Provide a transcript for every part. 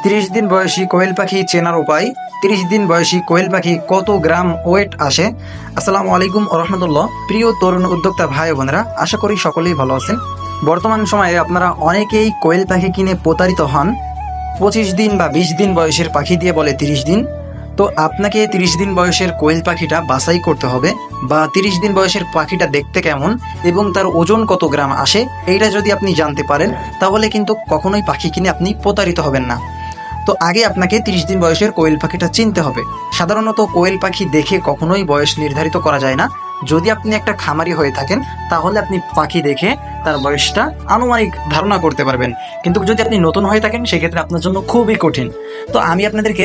30 দিন বয়সী কোয়েল পাখি চেনার উপায়। 30 দিন বয়সী কোয়েল পাখি কত গ্রাম ওয়েট আসে? আসসালামু আলাইকুম ওয়া রাহমাতুল্লাহ। প্রিয় তরুণ উদ্যোক্তা ভাই বোনেরা, আশা করি সকলেই ভালো আছেন। বর্তমান সময়ে আপনারা অনেকেই কোয়েল পাখি কিনে প্রতারিত হন। 25 দিন বা 20 দিন বয়সের পাখি দিয়ে বলে 30 দিন। তো আপনাকে 30 দিন বয়সের কোয়েল পাখিটা বাছাই করতে হবে, বা 30 দিন বয়সের পাখিটা দেখতে কেমন এবং তার ওজন কত গ্রাম আসে, এইটা যদি আপনি জানতে পারেন তাহলে কিন্তু কখনোই পাখি কিনে আপনি প্রতারিত হবেন না। তো আগে আপনাকে 30 দিন বয়সের কোয়েল পাখিটা চিনতে হবে। সাধারণত কোয়েল পাখি দেখে কখনোই বয়স নির্ধারিত করা যায় না। যদি আপনি একটা খামারি হয়ে থাকেন তাহলে আপনি পাখি দেখে তার বয়সটা আনুমানিক ধারণা করতে পারবেন, কিন্তু যদি আপনি নতুন হয়ে থাকেন সেক্ষেত্রে আপনার জন্য খুবই কঠিন। তো আমি আপনাদেরকে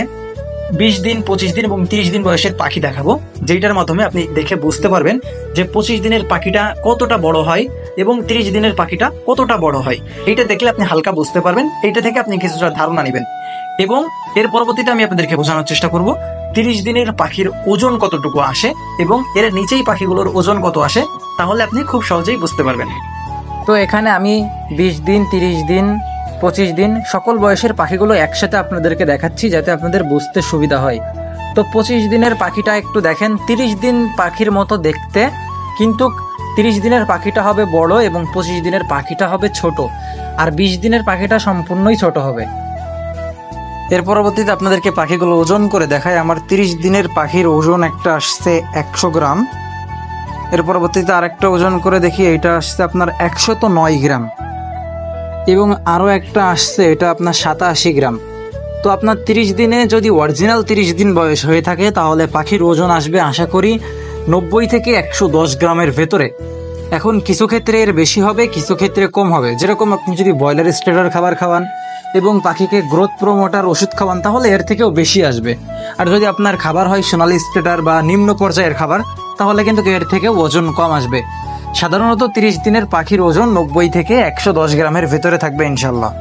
20 দিন, 25 দিন এবং 30 দিন বয়সের পাখি দেখাবো, যেটার মাধ্যমে আপনি দেখে বুঝতে পারবেন যে 25 দিনের পাখিটা কতটা বড় হয় এবং 30 দিনের পাখিটা কতটা বড় হয়। এইটা দেখলে আপনি হালকা বুঝতে পারবেন, এইটা থেকে আপনি কিছুটা ধারণা নেবেন। এবং এর পরবর্তীতে আমি আপনাদেরকে বোঝানোর চেষ্টা করব 30 দিনের পাখির ওজন কতটুকু আসে এবং এর নিচেই পাখিগুলোর ওজন কত আসে, তাহলে আপনি খুব সহজেই বুঝতে পারবেন। তো এখানে আমি 20 দিন, 30 দিন, 25 দিন সকল বয়সের পাখিগুলো একসাথে আপনাদেরকে দেখাচ্ছি যাতে আপনাদের বুঝতে সুবিধা হয়। তো 25 দিনের পাখিটা একটু দেখেন, 30 দিন পাখির মতো দেখতে, কিন্তু 30 দিনের পাখিটা হবে বড় এবং 25 দিনের পাখিটা হবে ছোট, আর 20 দিনের পাখিটা সম্পূর্ণই ছোট হবে। এর পরবর্তীতে আপনাদেরকে পাখিগুলো ওজন করে দেখায়। আমার 30 দিনের পাখির ওজন একটা আসছে 100 গ্রাম। এর পরবর্তীতে আরেকটা ওজন করে দেখি, এটা আসছে আপনার 109 গ্রাম এবং আরও একটা আসছে, এটা আপনার 87 গ্রাম। তো আপনার 30 দিনে যদি অরিজিনাল 30 দিন বয়স হয়ে থাকে তাহলে পাখির ওজন আসবে আশা করি 90 থেকে 110 গ্রামের ভেতরে। এখন কিছু ক্ষেত্রে এর বেশি হবে, কিছু ক্ষেত্রে কম হবে। যেরকম আপনি যদি ব্রয়লার স্টেটার খাবার খাওয়ান এবং পাখিকে গ্রোথ প্রমোটার ওষুধ খাওয়ান তাহলে এর থেকেও বেশি আসবে। আর যদি আপনার খাবার হয় সোনালি স্টেটার বা নিম্ন পর্যায়ের খাবার তাহলে কিন্তু এর থেকেও ওজন কম আসবে। সাধারণত 30 দিনের পাখির ওজন 90 থেকে 110 গ্রামের ভেতরে থাকবে ইনশাল্লাহ।